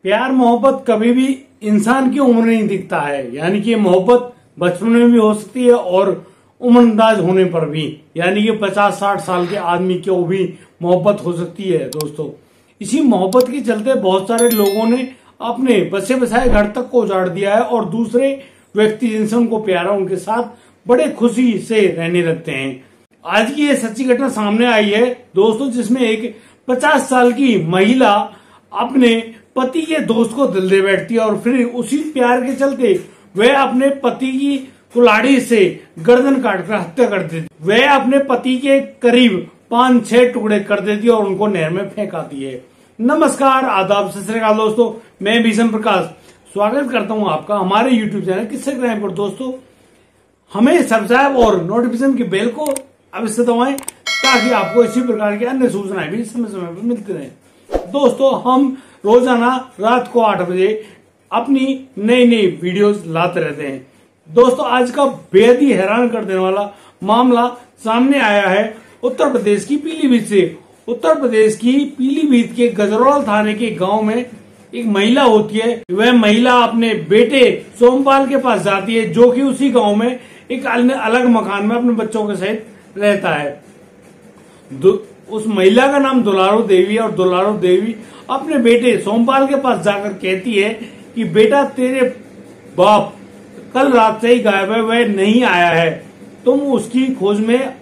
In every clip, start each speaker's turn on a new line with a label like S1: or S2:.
S1: प्यार मोहब्बत कभी भी इंसान की उम्र नहीं दिखता है, यानी कि मोहब्बत बचपन में भी हो सकती है और उम्रदराज होने पर भी, यानी कि 50-60 साल के आदमी को भी मोहब्बत हो सकती है। दोस्तों, इसी मोहब्बत के चलते बहुत सारे लोगों ने अपने बसे बसाए घर तक को उजाड़ दिया है और दूसरे व्यक्ति जिनसे उनको प्यार है उनके साथ बड़े खुशी से रहने लगते हैं। आज की ये सच्ची घटना सामने आई है दोस्तों, जिसमें एक 50 साल की महिला अपने पति के दोस्त को दिल दे बैठती है और फिर उसी प्यार के चलते वह अपने पति की कुल्हाड़ी से गर्दन काटकर हत्या कर देती। वह अपने पति के करीब 5-6 टुकड़े कर देती है और उनको नहर में फेंक आती है। नमस्कार, आदाब, सत श्री अकाल दोस्तों, मैं भीषण प्रकाश स्वागत करता हूं आपका हमारे यूट्यूब चैनल किस्से क्राइम पर। दोस्तों, हमें सब्सक्राइब और नोटिफिकेशन की बेल को अवश्य दबाएं ताकि आपको इसी प्रकार की अन्य सूचनाएं भी समय समय पर मिलती रहें। दोस्तों, हम रोजाना रात को 8 बजे अपनी नई नई वीडियोस लाते रहते हैं। दोस्तों, आज का बेहद ही हैरान कर देने वाला मामला सामने आया है उत्तर प्रदेश की पीलीभीत से। उत्तर प्रदेश की पीलीभीत के गजरौल थाने के गांव में एक महिला होती है। वह महिला अपने बेटे सोमपाल के पास जाती है, जो कि उसी गांव में एक अलग मकान में अपने बच्चों के सहित रहता है। उस महिला का नाम दुलारो देवी है और दुलारो देवी अपने बेटे सोमपाल के पास जाकर कहती है कि बेटा, तेरे बाप कल रात से ही गायब है, वह नहीं आया है, तुम उसकी खोज में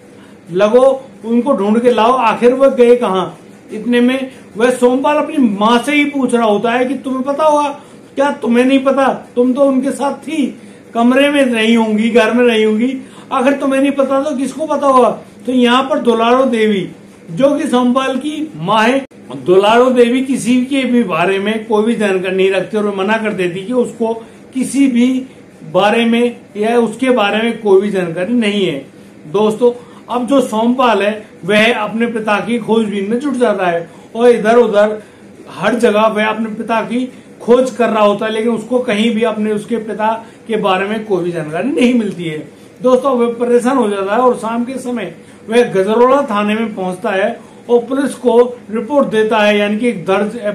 S1: लगो, उनको ढूंढ के लाओ, आखिर वह गए कहाँ। इतने में वह सोमपाल अपनी माँ से ही पूछ रहा होता है कि तुम्हें पता होगा क्या? तुम्हें नहीं पता? तुम तो उनके साथ थी, कमरे में रही होंगी, घर में रही होंगी, अगर तुम्हें नहीं पता तो किसको पता होगा? तो यहाँ पर दुलारो देवी, जो कि सोमपाल की माँ है, दुलारो देवी किसी के भी बारे में कोई भी जानकारी नहीं रखती और मना कर देती कि उसको किसी भी बारे में या उसके बारे में कोई भी जानकारी नहीं है। दोस्तों, अब जो सोमपाल है वह अपने पिता की खोजबीन में जुट जाता है और इधर उधर हर जगह वह अपने पिता की खोज कर रहा होता है, लेकिन उसको कहीं भी अपने उसके पिता के बारे में कोई भी जानकारी नहीं मिलती है। दोस्तों, वह परेशान हो जाता है और शाम के समय वह गजरौला थाने में पहुंचता है और पुलिस को रिपोर्ट देता है, यानी कि एक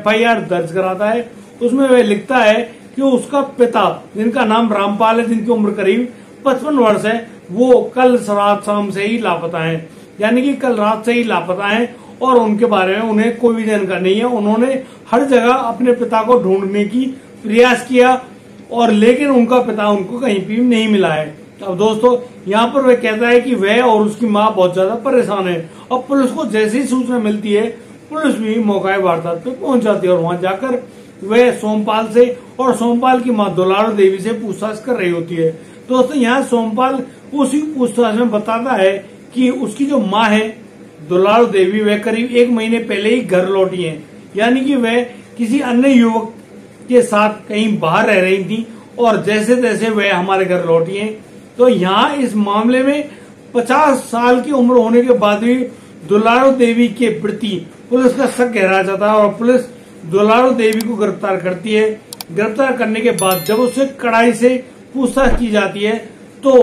S1: FIR दर्ज कराता है। उसमें वह लिखता है कि उसका पिता, जिनका नाम रामपाल है, जिनकी उम्र करीब 55 वर्ष है, वो कल रात शाम से ही लापता है, यानी कि कल रात से ही लापता है और उनके बारे में उन्हें कोई भी जानकारी नहीं है। उन्होंने हर जगह अपने पिता को ढूंढने की प्रयास किया और लेकिन उनका पिता उनको कहीं भी नहीं मिला है। अब दोस्तों, यहाँ पर वह कहता है कि वह और उसकी माँ बहुत ज्यादा परेशान है और पुलिस को जैसी ही सूचना मिलती है, पुलिस भी मौका वारदात पे पहुंच जाती है और वहां जाकर वह सोमपाल से और सोमपाल की माँ दुलारो देवी से पूछताछ कर रही होती है। दोस्तों, यहाँ सोमपाल उसी पूछताछ में बताता है कि उसकी जो माँ है दुलारो देवी, वह करीब 1 महीने पहले ही घर लौटी है, यानी कि वह किसी अन्य युवक के साथ कहीं बाहर रह रही थी और जैसे तैसे वह हमारे घर लौटी है। तो यहाँ इस मामले में 50 साल की उम्र होने के बाद भी दुलारो देवी के प्रति पुलिस का शक गहरा जाता है और पुलिस दुलारो देवी को गिरफ्तार करती है। गिरफ्तार करने के बाद जब उससे कड़ाई से पूछताछ की जाती है तो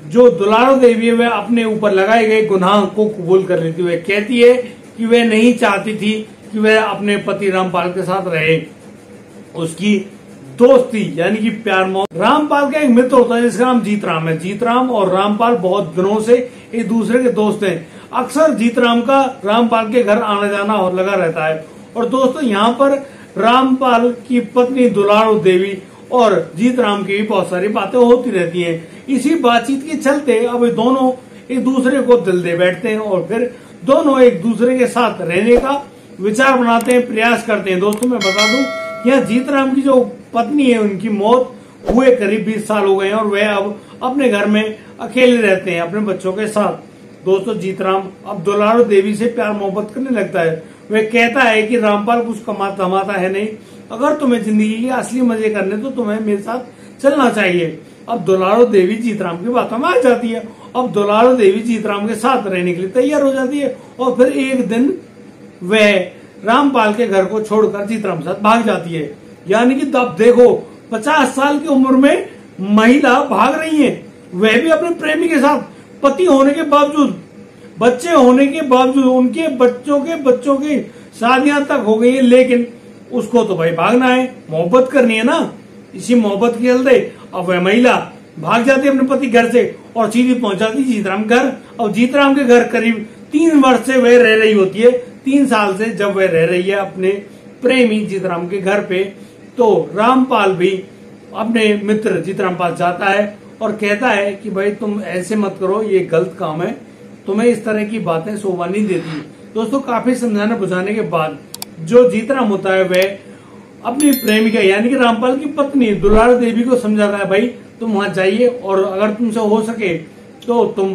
S1: जो दुलारो देवी है वह अपने ऊपर लगाए गए गुनाह को कबूल कर लेती है। वह कहती है कि वह नहीं चाहती थी कि वह अपने पति रामपाल के साथ रहे। उसकी दोस्ती यानी कि प्यार मोहब्बत। रामपाल का एक मित्र होता है जिसका नाम जीतराम है। जीतराम और रामपाल बहुत दिनों से एक दूसरे के दोस्त हैं। अक्सर जीतराम का रामपाल के घर आना जाना लगा रहता है। और दोस्तों, यहाँ पर रामपाल की पत्नी दुलारो देवी और जीतराम की भी बहुत सारी बातें होती रहती हैं। इसी बातचीत के चलते अब दोनों एक दूसरे को दिल दे बैठते हैं और फिर दोनों एक दूसरे के साथ रहने का विचार बनाते हैं, प्रयास करते हैं। दोस्तों, मैं बता दूं, यहाँ जीतराम की जो पत्नी है उनकी मौत हुए करीब 20 साल हो गए हैं और वह अब अपने घर में अकेले रहते हैं अपने बच्चों के साथ। दोस्तों, जीतराम अब दुलारो देवी से प्यार मोहब्बत करने लगता है। वह कहता है कि रामपाल कुछ कमाता है नहीं, अगर तुम्हें जिंदगी के असली मजे करने तो तुम्हें मेरे साथ चलना चाहिए। अब दुलारो देवी जीतराम की बातों में आ जाती है। अब दुलारो देवी जीतराम के साथ रहने के लिए तैयार हो जाती है और फिर एक दिन वह रामपाल के घर को छोड़कर जीतराम के साथ भाग जाती है। यानी कि तब देखो, 50 साल की उम्र में महिला भाग रही है, वह भी अपने प्रेमी के साथ, पति होने के बावजूद, बच्चे होने के बावजूद, उनके बच्चों के शादियां तक हो गई है, लेकिन उसको तो भाई भागना है, मोहब्बत करनी है ना, इसी मोहब्बत के चलते अब वह महिला भाग जाती है अपने पति घर से और सीधी पहुंच जाती है जीतराम घर। और जीतराम के घर करीब 3 वर्ष से वह रह रही होती है, 3 साल से जब वह रह रही है अपने प्रेमी जीतराम के घर पे, तो रामपाल भी अपने मित्र जीतराम पास जाता है और कहता है कि भाई तुम ऐसे मत करो, ये गलत काम है, तुम्हें इस तरह की बातें शोभा नहीं देती। दोस्तों काफी समझाने बुझाने के बाद जो जीतराम होता है वह अपनी प्रेमिका यानी कि रामपाल की पत्नी दुलारा देवी को समझाता है, भाई तुम वहां जाइए और अगर तुमसे हो सके तो तुम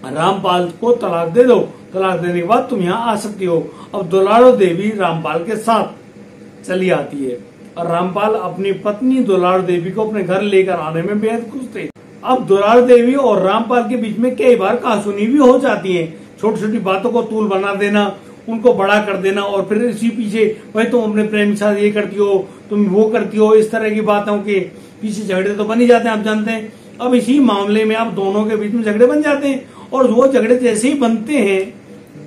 S1: रामपाल को तलाक दे दो, तलाक देने के बाद तुम यहाँ आ सकती हो। अब दुलारा देवी रामपाल के साथ चली आती है और रामपाल अपनी पत्नी दुलारा देवी को अपने घर लेकर आने में बेहद खुश थे। अब दुलारा देवी और रामपाल के बीच में कई बार कहासुनी भी हो जाती है, छोटी छोटी बातों को तूल बना देना, उनको बड़ा कर देना और फिर इसी पीछे भाई तुम अपने प्रेम के साथ ये करती हो, तुम वो करती हो, इस तरह की बातों के पीछे झगड़े तो बन ही जाते हैं, आप जानते हैं। अब इसी मामले में अब दोनों के बीच में झगड़े बन जाते हैं और वो झगड़े जैसे ही बनते हैं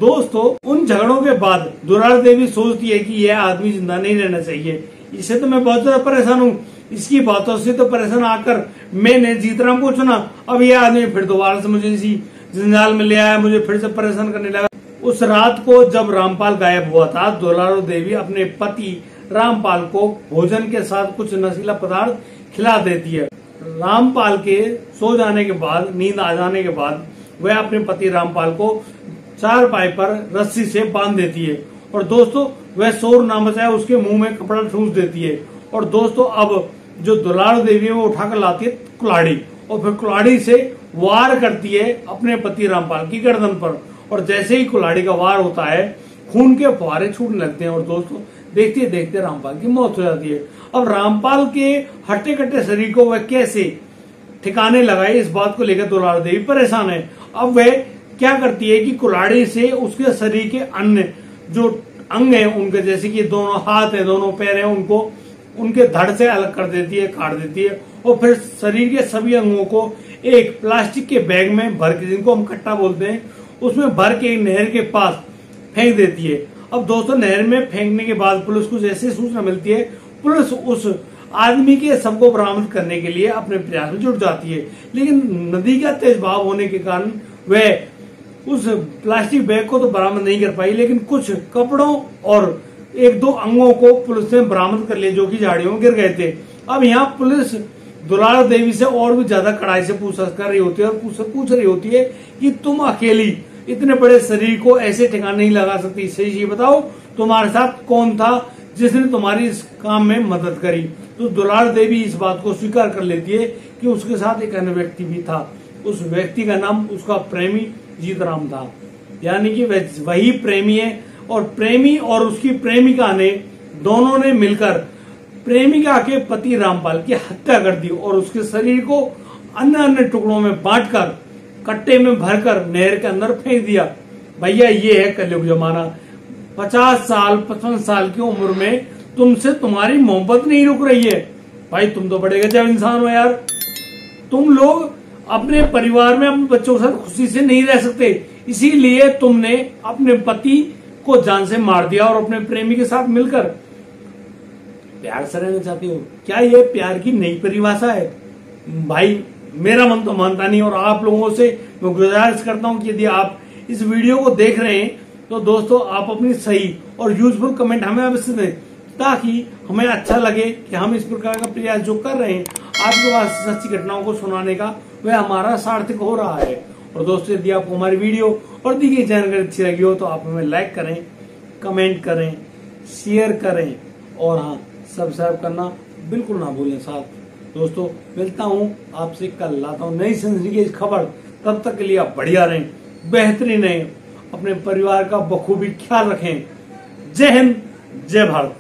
S1: दोस्तों, उन झगड़ों के बाद दुलारा देवी सोचती है कि यह आदमी जिंदा नहीं रहना चाहिए, इससे तो मैं बहुत ज्यादा परेशान हूँ, इसकी बातों से तो परेशान आकर मैंने जीतराम को चुना, अब यह आदमी फिर दोबारा से मुझे इसी जंजाल में ले आया, मुझे फिर से परेशान करने लगा। उस रात को जब रामपाल गायब हुआ था, दुलारा देवी अपने पति रामपाल को भोजन के साथ कुछ नशीला पदार्थ खिला देती है। रामपाल के सो जाने के बाद, नींद आ जाने के बाद वह अपने पति रामपाल को चारपाई पर रस्सी से बांध देती है और दोस्तों वह शोर ना मचाए उसके मुंह में कपड़ा ठूस देती है। और दोस्तों अब जो दुलारा देवी है वो उठाकर लाती है कुल्हाड़ी और फिर कुल्हाड़ी से वार करती है अपने पति रामपाल की गर्दन पर और जैसे ही कुल्हाड़ी का वार होता है खून के फुहारे छूटने लगते हैं और दोस्तों देखते देखते रामपाल की मौत हो जाती है। अब रामपाल के हट्टे कट्टे शरीर को वह कैसे ठिकाने लगाए, इस बात को लेकर दुलारा देवी परेशान है। अब वह क्या करती है कि कुल्हाड़ी से उसके शरीर के अन्य जो अंग है उनके, जैसे कि दोनों हाथ है, दोनों पैर है, उनको उनके धड़ से अलग कर देती है, काट देती है और फिर शरीर के सभी अंगों को एक प्लास्टिक के बैग में भर के, जिनको हम कट्टा बोलते हैं, उसमें भर के नहर के पास फेंक देती है। अब दोस्तों नहर में फेंकने के बाद पुलिस को जैसे सूचना मिलती है, पुलिस उस आदमी के शव को बरामद करने के लिए अपने प्रयास में जुट जाती है, लेकिन नदी का तेज बहाव होने के कारण वह उस प्लास्टिक बैग को तो बरामद नहीं कर पाई, लेकिन कुछ कपड़ों और 1-2 अंगों को पुलिस ने बरामद कर लिए जो कि झाड़ियों में गिर गए थे। अब यहाँ पुलिस दुलारा देवी से और भी ज्यादा कड़ाई से पूछताछ कर रही होती है और पूछ रही होती है कि तुम अकेली इतने बड़े शरीर को ऐसे ठिकाने नहीं लगा सकती, सही बताओ तुम्हारे साथ कौन था जिसने तुम्हारी इस काम में मदद करी। तो दुलारा देवी इस बात को स्वीकार कर लेती है कि उसके साथ एक अन्य व्यक्ति भी था, उस व्यक्ति का नाम उसका प्रेमी जीतराम था, यानी कि वही प्रेमी है और प्रेमी और उसकी प्रेमिका ने दोनों ने मिलकर प्रेमिका के पति रामपाल की हत्या कर दी और उसके शरीर को अन्य अन्य टुकड़ों में बांटकर कट्टे में भरकर नहर के अंदर फेंक दिया। भैया ये है कलयुग जमाना, 50 साल 55 साल की उम्र में तुमसे तुम्हारी मोहब्बत नहीं रुक रही है। भाई तुम तो बड़े गजब इंसान हो यार, तुम लोग अपने परिवार में अपने बच्चों के साथ खुशी से नहीं रह सकते, इसीलिए तुमने अपने पति को जान से मार दिया और अपने प्रेमी के साथ मिलकर प्यार से रहना चाहती हो। क्या ये प्यार की नई परिभाषा है? भाई मेरा मन तो मानता नहीं और आप लोगों से मैं गुजारिश करता हूं कि यदि आप इस वीडियो को देख रहे हैं तो दोस्तों आप अपनी सही और यूजफुल कमेंट हमें अवश्य दें, ताकि हमें अच्छा लगे कि हम इस प्रकार का प्रयास जो कर रहे हैं आपके पास सच्ची घटनाओं को सुनाने का, वह हमारा सार्थक हो रहा है। और दोस्तों यदि आपको हमारी वीडियो और दी गई जानकारी अच्छी लगी हो तो आप हमें लाइक करें, कमेंट करें, शेयर करें और हाँ सब्सक्राइब करना बिल्कुल ना भूलें। साथ दोस्तों मिलता हूँ आपसे, कल लाता हूँ नई जिंदगी की खबर। तब तक के लिए आप बढ़िया रहें, बेहतरीन रहें, अपने परिवार का बखूबी ख्याल रखें। जय हिंद, जय भारत।